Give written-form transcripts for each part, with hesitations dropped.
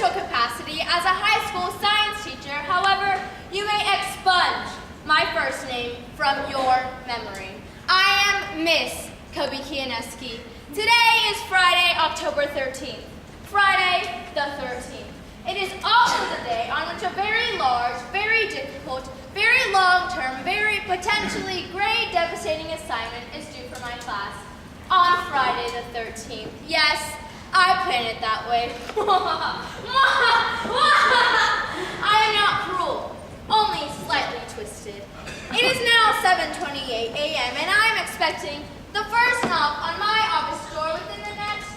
official capacity as a high school science teacher, however, you may expunge my first name from your memory. I am Miss Kobe Kianeski. Today is Friday, October 13th. Friday the 13th. It is also the day on which a very large, very difficult, very long-term, very potentially grade devastating assignment is due for my class. On Friday the 13th. Yes, I planned it that way. I am not cruel, only slightly twisted. It is now 7:28 a.m. and I am expecting the first knock on my office door within the next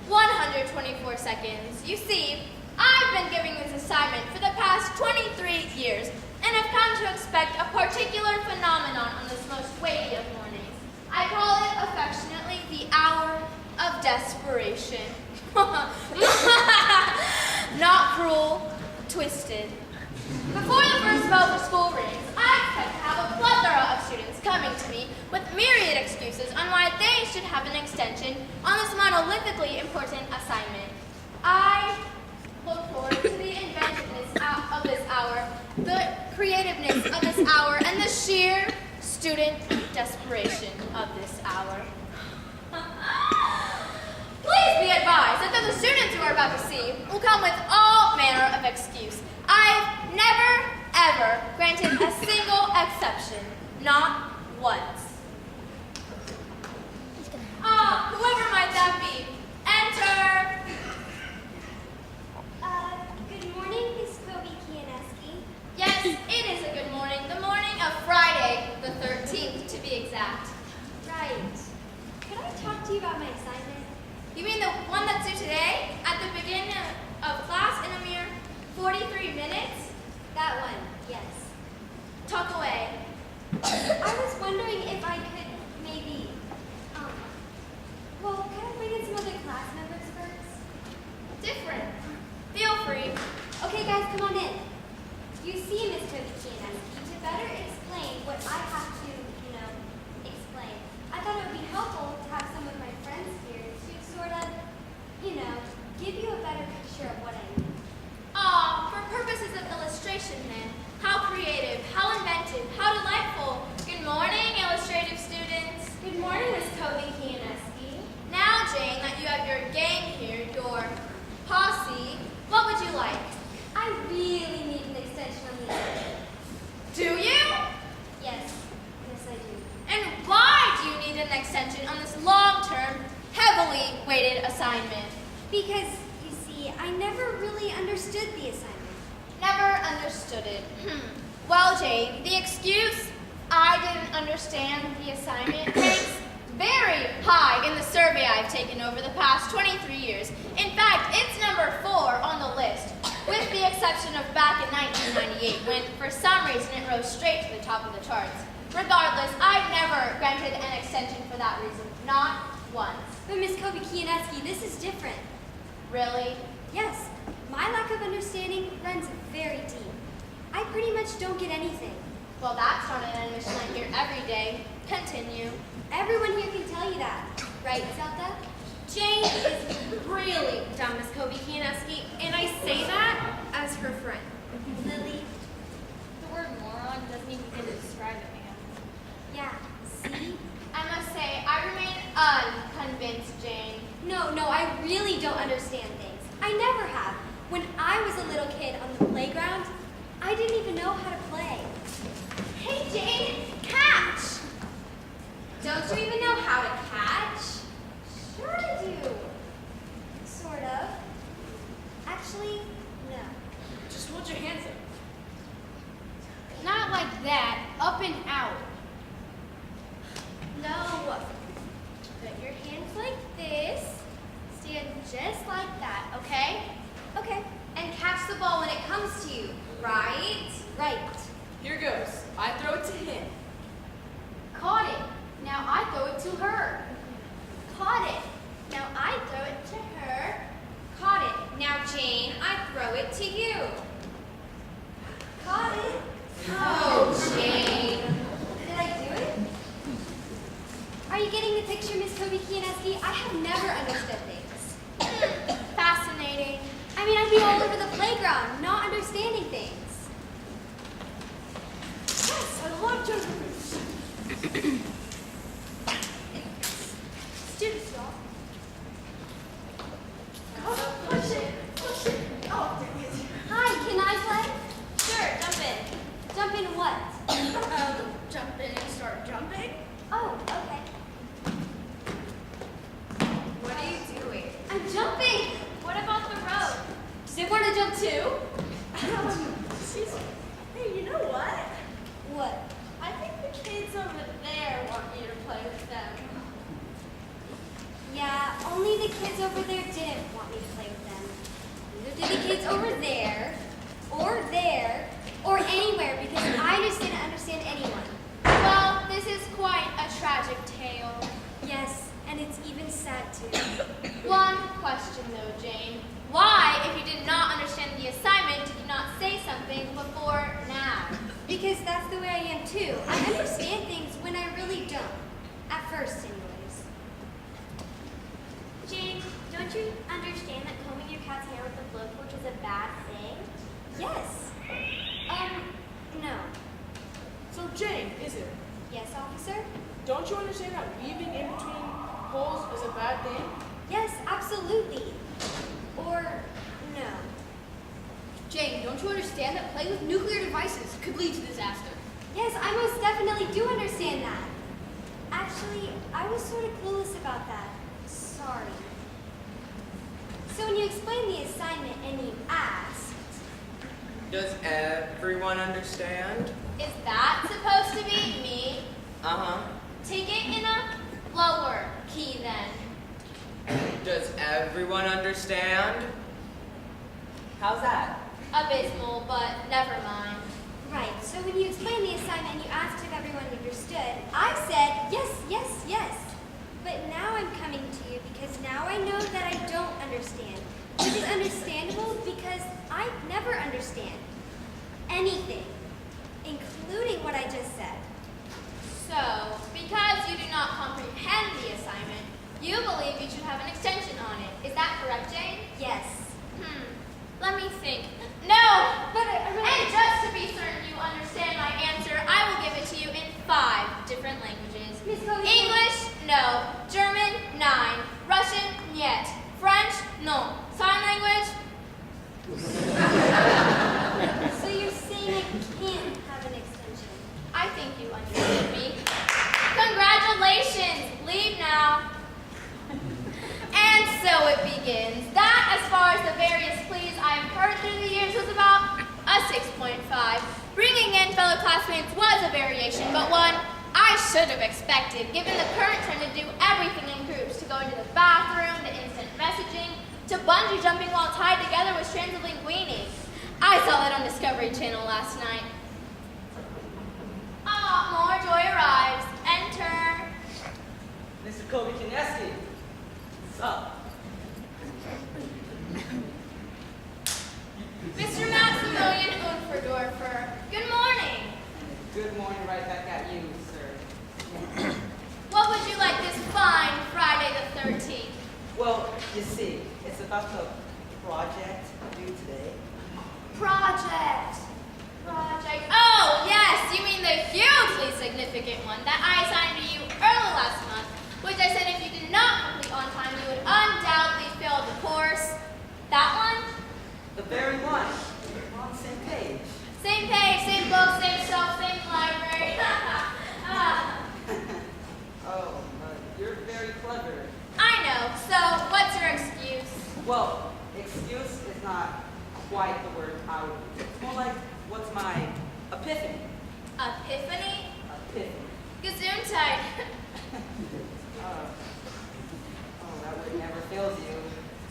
124 seconds. You see, I've been giving this assignment for the past 23 years and have come to expect a particular phenomenon on this most weighty of mornings. I call it affectionately the hour of desperation. Not cruel, twisted. Before the first bell for school rings, I expect to have a plethora of students coming to me with myriad excuses on why they should have an extension on this monolithically important assignment. I look forward to the inventiveness of this hour, the creativeness of this hour, and the sheer student desperation of this hour. Please be advised that the students you are about to see will come with all manner of excuse. I've never, ever granted a single exception. Not once. Whoever might that be, enter. Good morning, Miss Kobe Kianeski. Yes, it is a good morning. The morning of Friday, the 13th, to be exact. Right. Could I talk to you about my assignment? You mean the one that's due today? At the beginning of class in a mere 43 minutes? That one, yes. Talk away. I was wondering if I could maybe, could I bring in some other class members first? Different. Feel free. Okay, guys, come on in. You see, Miss Kobe Kianeski, to better explain what I have to, explain, I thought it would be helpful to have some of my friends here to sort of, give you a better picture of what I mean. For purposes of illustration then, how creative, how inventive, how delightful. Good morning, illustrative students. Good morning, Miss Kobe Kianeski. Now, Jane, that you have your gang here, your posse, what would you like? I really need an extension on the assignment. Do you? Yes, I do. And why do you need an extension on this long-term, heavily weighted assignment? Because, you see, I never really understood the assignment. Never understood it. Well, Jane, the excuse I didn't understand the assignment ranks very high in the survey I've taken over the past 23 years. In fact, it's number 4 on the list, with the exception of back in 1998, when for some reason it rose straight to the top of the charts. Regardless, I've never granted an extension for that reason. Not once. But Miss Kobe Kianeski, this is different. Really? Yes, my lack of understanding runs very deep. I pretty much don't get anything. Well, that's not an admission I hear every day. Continue. Everyone here can tell you that. Right, Zelda? Jane is really dumb, Miss Kobe Kianeski, and I say that as her friend. Lily? The word moron doesn't even begin to describe it, man. Yeah, see? I must say, I remain unconvinced, Jane. No, I really don't understand things. I never have. When I was a little kid on the playground, I didn't even know how to play. Hey, Jane, catch! Don't you even know how to catch? Sure I do. Sort of. Actually, no. Just hold your hands up. Not like that, up and out. No. Put your hands like this. Stand just like that, okay? Okay. And catch the ball when it comes to you, right? Right. Here goes. I throw it to him. Caught it. Now I throw it to her. Caught it. Now I throw it to her. Caught it. Now, Jane, I throw it to you. Caught it. Oh, Jane. Did I do it? Are you getting the picture, Miss Kobe Kianeski? I have never understood things. Fascinating. I mean, I'd be you all over the playground, not understanding things. Yes, I love jumping roots. Students, y'all. Oh, push it. Oh, there he is. Hi, can I play? Sure, jump in. Jump in what? Jump in and start jumping. Oh, okay. What are you doing? I'm jumping. What about the rope? Does it want to jump too? Excuse me. Hey, you know what? What? I think the kids over there want you to play with them. Yeah, only the kids over there didn't want me to play with them. Neither did the kids over there, or anywhere, because I just didn't understand anyone. Well, this is quite a tragic tale. Yes, and it's even sad too. One question though, Jane. Why, if you did not understand the assignment, did you not say something before now? Because that's the way I am too. I understand things when I really don't. At first, anyways. Jane, don't you understand that combing your cat's hair with a blowtorch is a bad thing? Yes. No. So, Jane, is it? Yes, officer? Don't you understand that weaving in between holes is a bad thing? Yes, absolutely. Or no. Jane, don't you understand that playing with nuclear devices could lead to disaster? Yes, I most definitely do understand that. Actually, I was sort of clueless about that. Sorry. So when you explained the assignment and you asked, Does everyone understand? Is that supposed to be me? Uh-huh. Take it in a lower key then. Does everyone understand? How's that? Abysmal, but never mind. right, so when you explained the assignment and you asked if everyone understood, I said yes, yes, yes. But now I'm coming to you because now I know that I don't understand. Which is understandable because I never understand anything, including what I just said. So, because you do not comprehend the assignment, you believe you should have an extension on it. Is that correct, Jane? Yes. Let me think. No! But I really... And just to be certain you understand my answer, I will give it to you in 5 different languages. Miss Cody, English, no. German, 9. Russian, niet. French, no. Sign language? So you're saying I can't have an extension? I think you understood me. Congratulations! Leave now. And so it begins. That, as far as the various pleas I've heard through the years, was about a 6.5. Bringing in fellow classmates was a variation, but one I should have expected, given the current trend to do everything in groups, to go into the bathroom, to instant messaging, to bungee jumping while tied together with strands of linguini. I saw that on Discovery Channel last night. More joy arrives. Enter. Mr. Kobe Kineski. What's up? Mr. Maximilian Unferdorfer. Good morning. Good morning right back at you, sir. What would you like this fine Friday the 13th? Well, you see, it's about the project due today. Project. Oh, yes, you mean the hugely significant one that I assigned to you early last month, which I said if you did not complete on time, you would undoubtedly fail the course. That one? The very one. We're on the same page. Same page, same book, same shelf, same library. Oh, you're very clever. I know. So, what's your excuse? Well, excuse is not quite the word I would use. It's more like, what's my epiphany? Epiphany? Epiphany. Gesundheit. That word never fails you.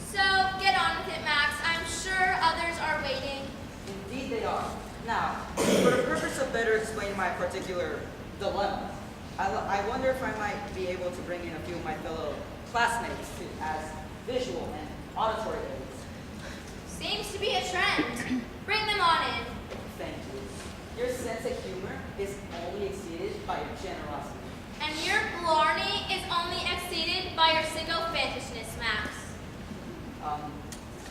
So, get on with it, Max. I'm sure others are waiting. Indeed they are. Now, for the purpose of better explaining my particular dilemma, I wonder if I might be able to bring in a few of my fellow classmates as visual and auditory aids. Seems to be a trend. Bring them on in. Thank you. Your sense of humor is only exceeded by your generosity. And your blarney is only exceeded by your sycophantishness, Max.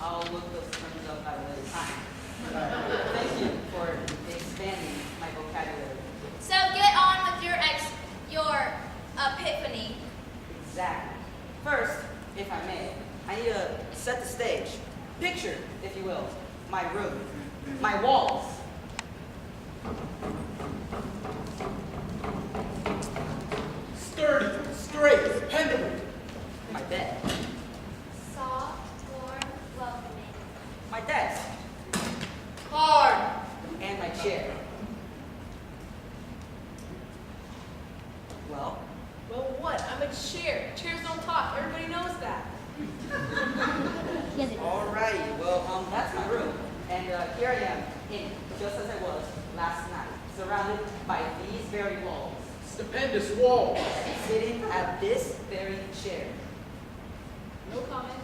I'll look those terms up at a later time. Thank you for expanding my vocabulary. So get on with your epiphany. Exactly. First, if I may, I need to set the stage. Picture, if you will, my room, my walls. Sturdy, straight, dependable. My bed, Soft, warm, welcoming. my desk, Hard. and my chair. Well, Well, what? I'm a chair. Chairs don't talk. Everybody knows that. alrighty. Well, that's my room. And here I am, in just as I was last night, surrounded by these very walls, Stupendous walls. sitting at this very chair, No comment.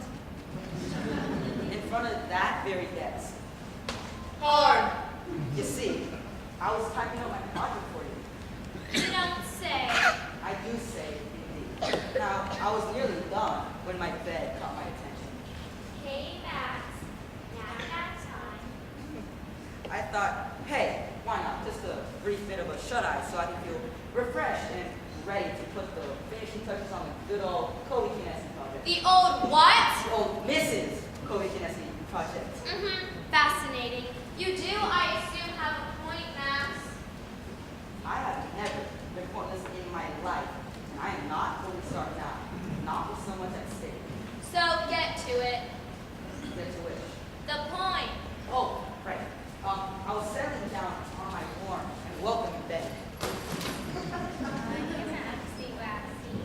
in front of that very desk. Hard. You see, I was typing up my project for you. You don't say. I do say, indeed. Now, I was nearly done when my bed caught my attention. Hey, Max. Nap time. I thought, hey, why not? Just a brief bit of a shut-eye so I can feel refreshed and ready to put the finishing touches on the good old Kobe Kinesi project. The old what? The old Mrs. Kobe Kinesi project. Fascinating. You do, I assume, have a point, Max. I have never been pointless in my life, and I am not going to start now. Not with so much at stake. So get to it. Get to which. The point. Oh, right. I was settling down on my warm and welcoming bed. Maxie waxy.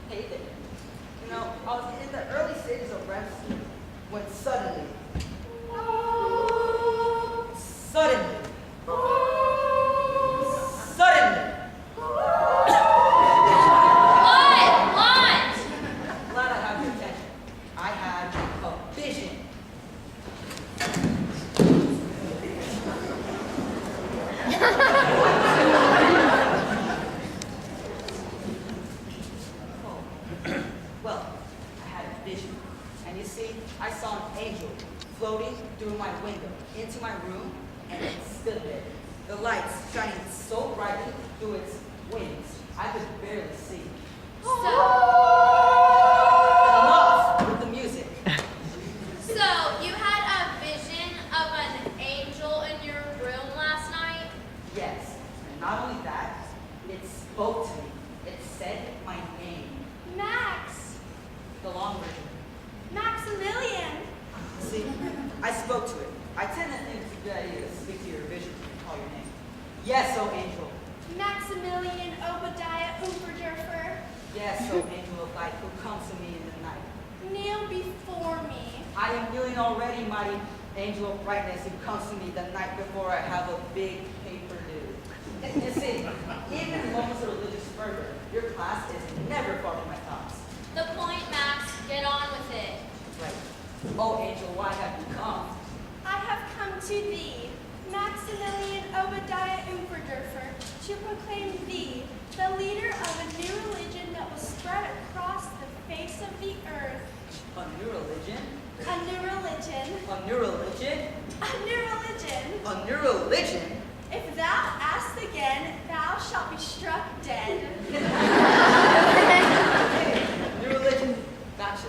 Hey there. You know, I was in the early stages of REM sleep when suddenly, suddenly, What? glad I have your attention. I had a vision. Oh. Well, I had a vision. And you see, I saw an angel floating through my window into my room, and it stood there. The lights shining so brightly through its wings, I could barely see. So Enough with the music. you had a vision of an angel in your room last night? Yes, and not only that, it spoke to me. It said my name, Max. the long version. Maximilian. See, I spoke to it. I tend to think it's a good idea to speak to your vision and call your name. Yes, oh angel. Maximilian Obadiah Umperdorfer. Yes, oh angel of light who comes to me in the night. Kneel before me. I am kneeling already, mighty angel of brightness who comes to me the night before I have a big paper due. You see, even in moments of religious fervor, your class is never far from my thoughts. The point, Max. Get on with it. Right. Oh angel, why have you come? I have come to thee, Maximilian Obadiah Umperdorfer, to proclaim thee the leader of a new religion that will spread across the face of the earth. A new religion? A new religion. A new religion? A new religion. A new religion? If thou ask again, thou shalt be struck dead. New religion. Gotcha.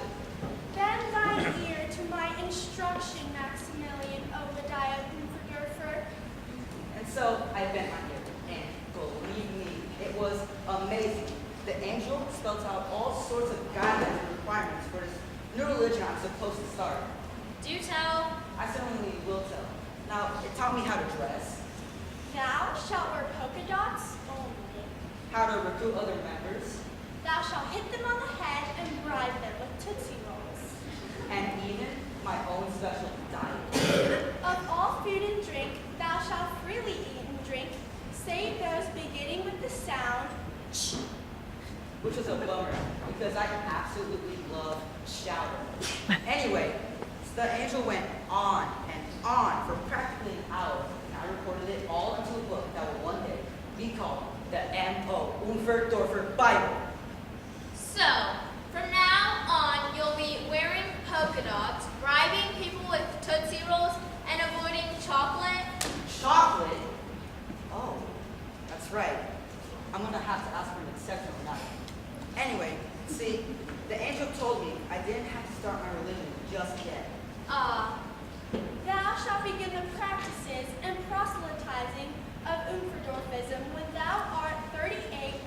Bend thine ear to my instruction, Maximilian Obadiah Umperdorfer. And so I bent my ear, and believe me, it was amazing. The angel spelled out all sorts of guidelines and requirements for this new religion I'm supposed to start. Do tell. I certainly will tell. Now, it taught me how to dress, Thou shalt wear polka dots only. how to recruit other members, Thou shalt hit them on the head and bribe them with Tootsie Rolls. and even my own special diet. Of all food and drink, thou shalt freely eat and drink, save those beginning with the sound ch. Which was a bummer, because I absolutely love shouting. Anyway, the angel went on and on for practically an hour, and I recorded it all into a book that will one day be called the M.O. Umperdorfer Bible. So, from now on, you'll be wearing polka dots, bribing people with start my religion just yet. Thou shalt begin the practices and proselytizing of Unverdorfism when thou art 38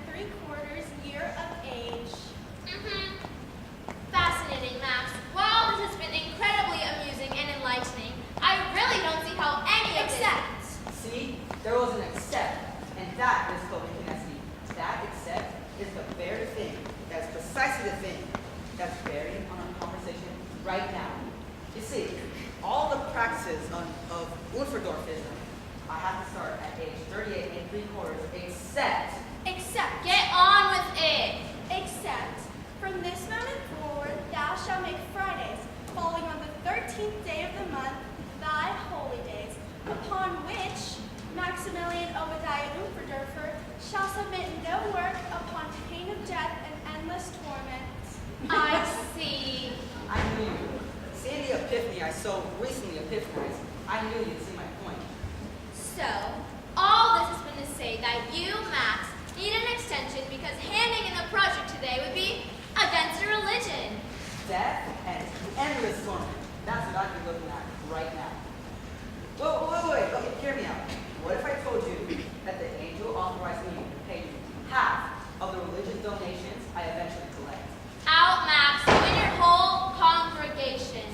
3/4 year of age. Fascinating, Max. While this has been incredibly amusing and enlightening, I really don't see how any of this... See, there was an except, and that is Kobe-Kineski. That except is the very thing, that's precisely the thing, that's bearing on our conversation right now. You see, all the practices of Unverdorfism, I have to start at age 38 3/4, Except, Get on with it. except, from this moment forward, thou shalt make Fridays, falling on the 13th day of the month, thy holy days, upon which Maximilian Obadiah Unverdorfer shall submit no work upon pain of death and endless torment. I see. I knew you. Seeing the epiphany I so recently epiphanized, I knew you'd see my point. So, all this has been to say that you, Max, need an extension because handing in the project today would be against your religion. Death and endless torment. That's what I've been looking at right now. Wait. Okay, hear me out. What if I told you that the angel authorized me to pay you half of the religious donations I eventually collect? Out, Max, you and your whole congregation.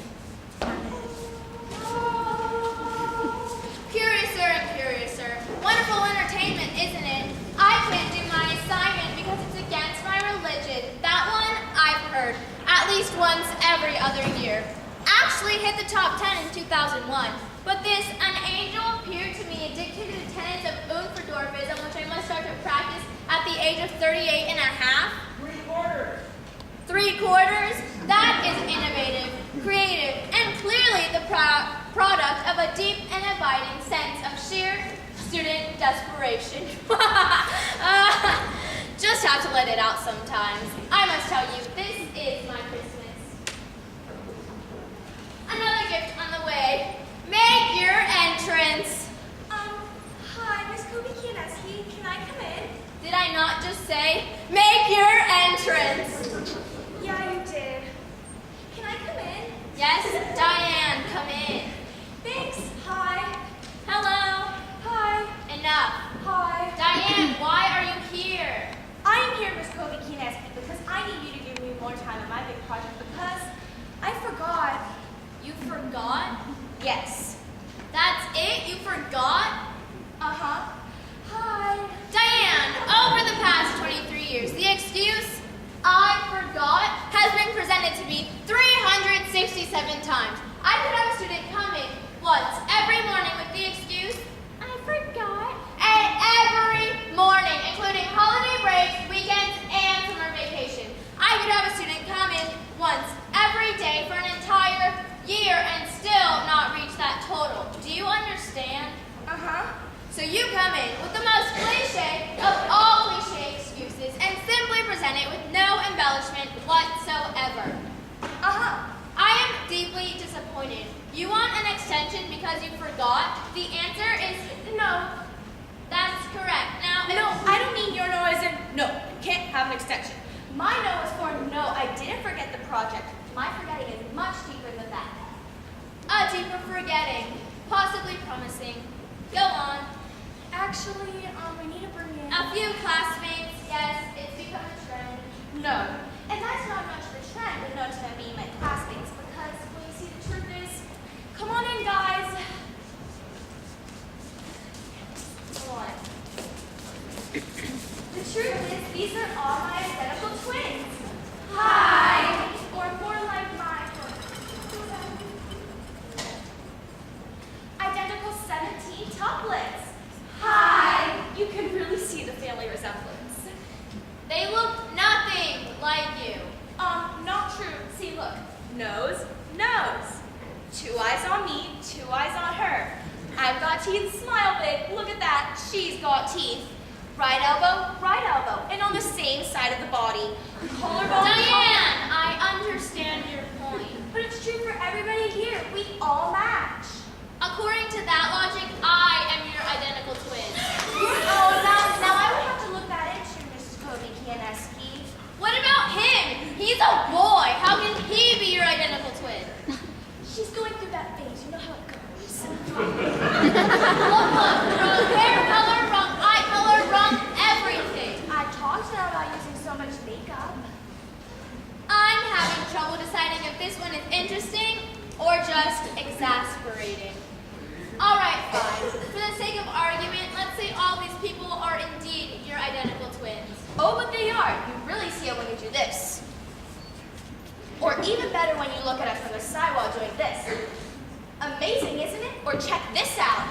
Curiouser. Wonderful entertainment, isn't it? I can't do my assignment because it's against my religion. That one, I've heard, at least once every other year. Actually hit the top 10 in 2001. But this, an angel appeared to me and dictated the tenets of Unverdorfism, which I must start to practice at the age of 38 and a half. 3/4? That is innovative, creative, and clearly the product of a deep and abiding sense of sheer student desperation. Just have to let it out sometimes. I must tell you, this is my Christmas. Another gift on the way. Make your entrance. Hi, Miss Kobe-Kineski, can I come in? Did I not just say, make your entrance? Yeah, you did. Can I come in? Yes, Diane, come in. Thanks. Hi. Hello. Hi. Enough. Hi. Diane, why are you here? I am here, Miss Kobe-Kineski, because I need you to give me more time on my big project because I forgot. You forgot? Yes. That's it? You forgot? Uh-huh. Hi. Diane, over the past 23 years, the excuse, I forgot, has been presented to me 367 times. I could have a student come in once every morning with the excuse, I forgot, and every morning, including holiday breaks, weekends, and summer vacation. I could have a student come in once every day for an entire year and still not reach that total. Do you understand? Uh-huh. So you come in with the most cliche of all cliche excuses and simply present it with no embellishment whatsoever. Uh-huh. I am deeply disappointed. You want an extension because you forgot? The answer is no. That's correct. Now, No, I don't mean your no as in no, you can't have an extension. My no is for no, I didn't forget the project. My forgetting is much deeper than that. a deeper forgetting, possibly promising. Go on. Actually, we need to bring in... A few classmates, yes, it's become a trend. No. And that's not much of a trend, but no to me, my classmates, because when you see the truth is, come on in, guys. Come on. The truth is, these are all my identical twins. Hi. Or more like my identical 17 tuplets. Hi. You can really see the family resemblance. They look nothing like you. Not true. See, look. Nose, nose. 2 eyes on me, 2 eyes on her. I've got teeth, smile big. Look at that. She's got teeth. Right elbow, and on the same side of the body. Collarbone. Diane, I understand your point. But it's true for everybody here. We all match. According to that logic, I am your identical twin. Oh, now I would have to look that into, Mrs. Kobe-Kianeski. What about him? He's a boy. How can he be your this one is interesting or just exasperating. All right, fine. For the sake of argument, let's say all these people are indeed your identical twins. Oh, but they are. You really see it when you do this. Or even better when you look at it from the side while doing this. Amazing, isn't it? Or check this out.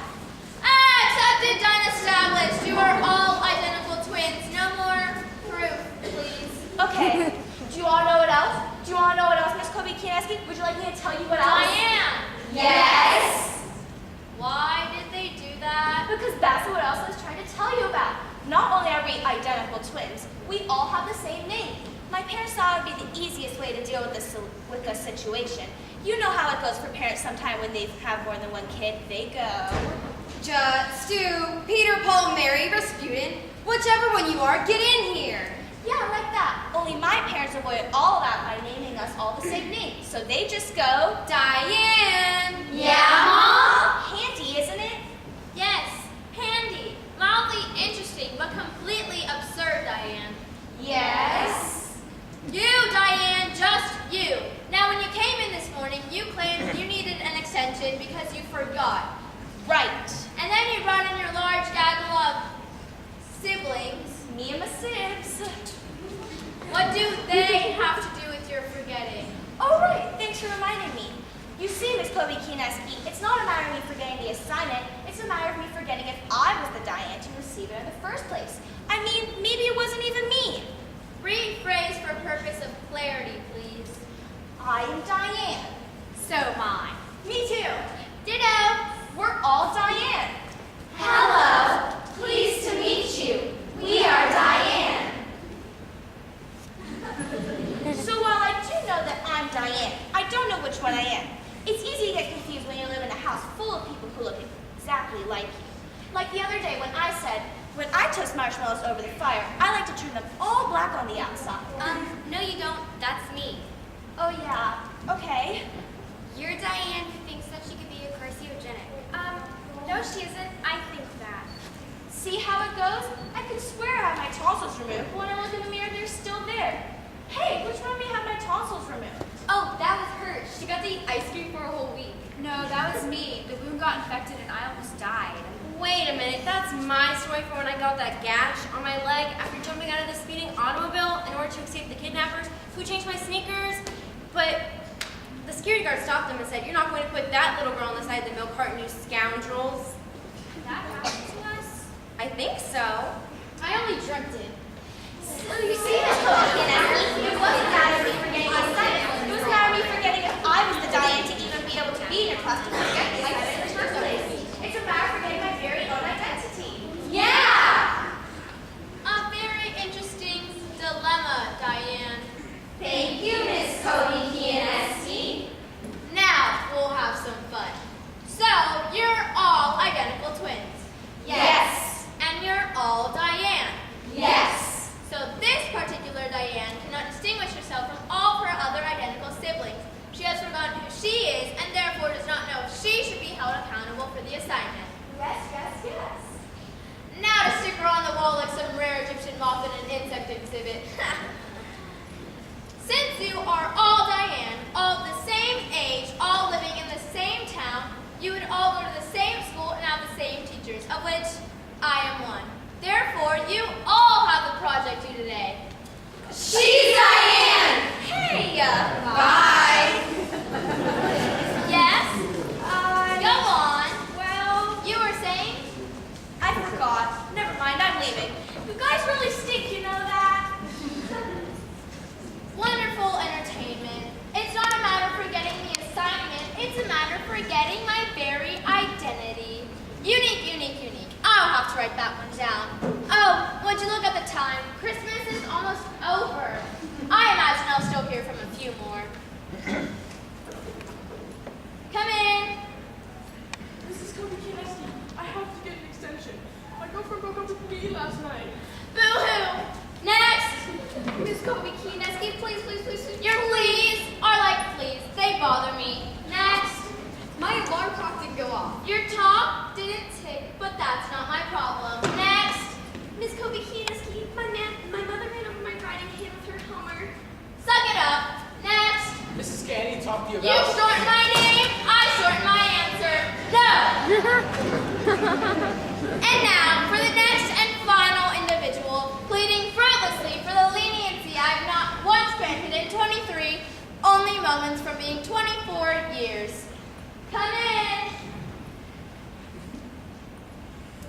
Accepted, done, established. You are all identical twins. No more proof, please. Okay. Do you all know what else? Do you want to know what else, Miss Kobe Kineski? Would you like me to tell you what else? Diane! Yes. Why did they do that? Because that's what else I was trying to tell you about. Not only are we identical twins, we all have the same name. My parents thought it would be the easiest way to deal with the situation. You know how it goes for parents sometime when they have more than one kid. They go, Stu, Peter, Paul, Mary, Rasputin, whichever one you are, get in here. yeah, like that. Only my parents avoided all that by naming us all the same name. So they just go, Diane. yeah, Mom? Handy, isn't it? Yes, handy. Mildly interesting, but completely absurd, Diane. Yes. You, Diane, just you. Now, when you came in this morning, you claimed you needed an extension because you forgot. Right. And then you brought in your large gaggle of siblings. Me and my sibs. What do they have to do with your forgetting? Oh, right. Thanks for reminding me. You see, Miss Kobe Kineski, it's not a matter of me forgetting the assignment. It's a matter of me forgetting if I was the Diane to receive it in the first place. I mean, maybe it wasn't even me. Rephrase for purpose of clarity, please. I am Diane. So mine. Me too. Ditto. We're all Diane. Hello. Pleased to meet you. We are Diane. So while I do know that I'm Diane, I don't know which one I am. It's easy to get confused when you live in a house full of people who look exactly like you. Like the other day when I said, when I toast marshmallows over the fire, I like to turn them all black on the outside. No you don't. That's me. Oh yeah, okay. You're Diane who thinks that she could be a carcinogenic. No she isn't. I think that. See how it goes? I could swear I had my tonsils removed, but when I look in the mirror, they're still there. Hey, which one of me had my tonsils removed? Oh, that was her. She got to eat ice cream for a whole week. No, that was me. The wound got infected and I almost died. Wait a minute, that's my story for when I got that gash on my leg after jumping out of the speeding automobile in order to escape the kidnappers who changed my sneakers. But the security guard stopped them and said, "You're not going to put that little girl on the side of the milk carton, you scoundrels." That happened to us? I think so. I only dreamt it. So you see, Miss Kobe Kineski, it wasn't a matter of me forgetting the assignment. It was a matter of me forgetting if I was the Diane to even be able to be in your class to forget the assignment in the first place. It's a matter of forgetting my very own identity. Yeah. A very interesting dilemma, Diane. Thank you, Miss Kobe Kineski. Now we'll have some fun. So, you're all identical twins. Yes. And you're all Diane. Yes. So this particular Diane cannot distinguish herself from all of her other identical siblings. She has forgotten who she is and therefore does not know if she should be held accountable for the assignment. Yes, yes, yes. Now to stick her on the wall like some rare Egyptian moth in an insect exhibit. Since you are all Diane, all the same age, all living in the same town, you would all go to the same school and have the same teachers, of which I am one. Therefore, you all have the project due today. She's Diane. Hey! Bye. Yes? Go on. Well, You were saying? I forgot. Never mind, I'm leaving. You guys really stink, you know that? Wonderful entertainment. It's not a matter of forgetting the assignment. It's a matter of forgetting my very identity. Unique, unique, unique. I'll have to write that one down. Oh, would you look at the time? Christmas is almost over. I imagine I'll still hear from a few more. Come in. Mrs. Kobe Kineski, I have to get an extension. My girlfriend broke up with me last night. Boo-hoo. Next. Miss Kobe Kineski, please, please, please, please. Your please are like fleas. They bother me. Next. My alarm clock didn't go off. Your top didn't tick, but that's not my problem. Next. Miss Kobe Kineski, my mother ran over my riding hand with her Hummer. Suck it up. Next. Mrs. Candy, talk to you You about. shorten my name, I shorten my answer. No! And now, for the next and final individual, pleading fruitlessly for the leniency I have not once granted in 23 only moments from being 24 years. Come in!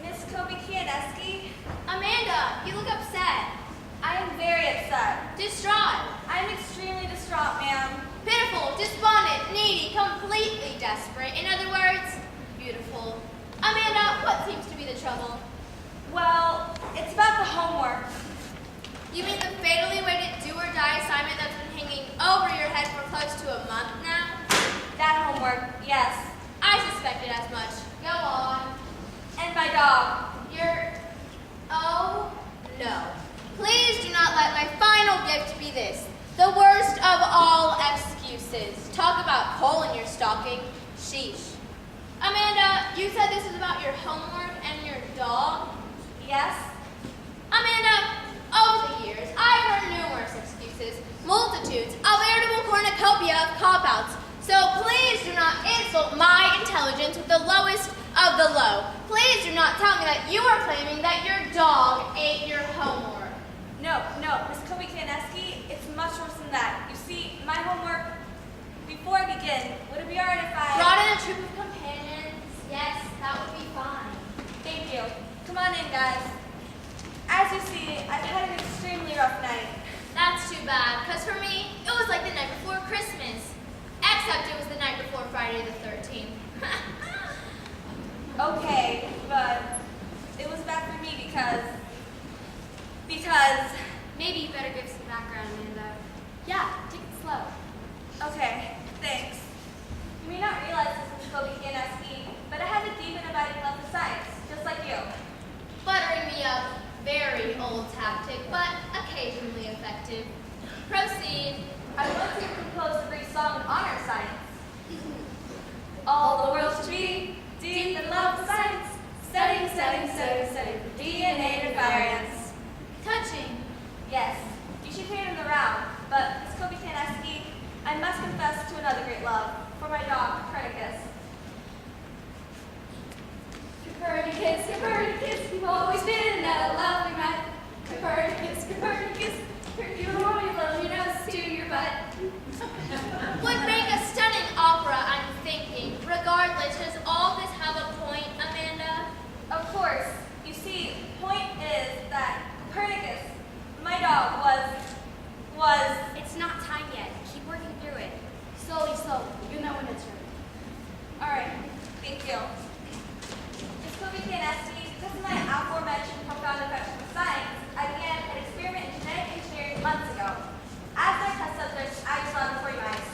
Miss Kobe Kianeski, Amanda, you look upset. I am very upset. Distraught. I am extremely distraught, ma'am. Pitiful, despondent, needy, completely desperate. In other words, beautiful. Amanda, what seems to be the trouble? Well, it's about the homework. You mean the fatally weighted do-or-die assignment that's been hanging over your head for close to a month now? That homework, yes. I suspected as much. Go on. And my dog. Oh, no. Please do not let my final gift be this. The worst of all excuses. Talk about coal in your stocking. Sheesh. Amanda, you said this is about your homework and your dog? Yes? Amanda, over the years, I've heard numerous excuses, multitudes, a veritable cornucopia of cop-outs. So please do not insult my intelligence with the lowest of the low. Please do not tell me that you are claiming that your dog ate your homework. No, Miss Kobe Kianeski, it's much worse than that. You see, my homework, before I begin, would it be alright if I... Brought in a troop of companions. Yes, that would be fine. Thank you. Come on in, guys. As you see, I've had an extremely rough night. That's too bad, because for me, it was like the night before Christmas. Except it was the night before Friday the 13th. Okay, but it was bad for me because... Maybe you better give some background, Amanda. Yeah, take it slow. Okay, thanks. You may not realize this, Miss Kobe Kianeski, but I have a deep and abiding love for science, just like you. Buttering me up, very old tactic, but occasionally effective. Proceed. I want to compose a brief song in honor of science. All the world should be deep in love with science, studying for DNA variants. Touching. Yes, you should hear it in the round, but Miss Kobe Kianeski, I must confess to another great love, for my dog, Copernicus. Copernicus, you've always been a lovely man. Copernicus, you're royal, love your nose to your butt. Would make a stunning opera, I'm thinking. Regardless, does all this have a point, Amanda? Of course, you see, the point is that Copernicus, my dog, was... It's not time yet. Keep working through it. Slowly. You'll know when it's ready. Alright, thank you. Miss Kobe Kianeski, because of my aforementioned profound affection for science, I began an experiment in genetic engineering months ago. As my test subject, I was on before your eyes.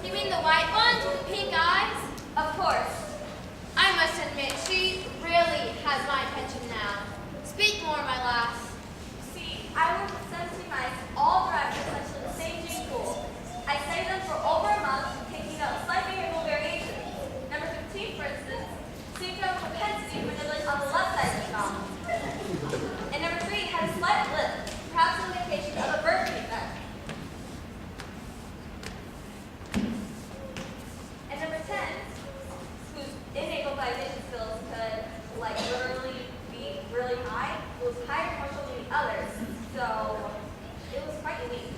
You mean the white ones with pink eyes? Of course. I must admit, she really has my attention now. Speak more, my lass. See, I worked with 17 mice, all derived from essentially the same gene pool. I studied them for over a month, taking out slight behavioral variations. Number 15, for instance, seemed to have a propensity for nibbling on the left side of the jaw. And number 3 had a slight lip, perhaps an indication of a birth defect. And number 10, whose innate vocalization skills could, like, literally be really high, was higher commercial than the others. So, it was quite unique.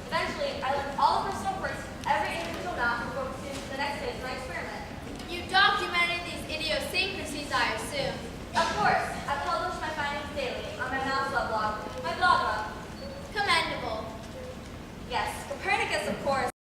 Eventually, I learned all the personal quirks of every individual mouse before proceeding to the next stage of my experiment. You documented these idiosyncrasies, I assume.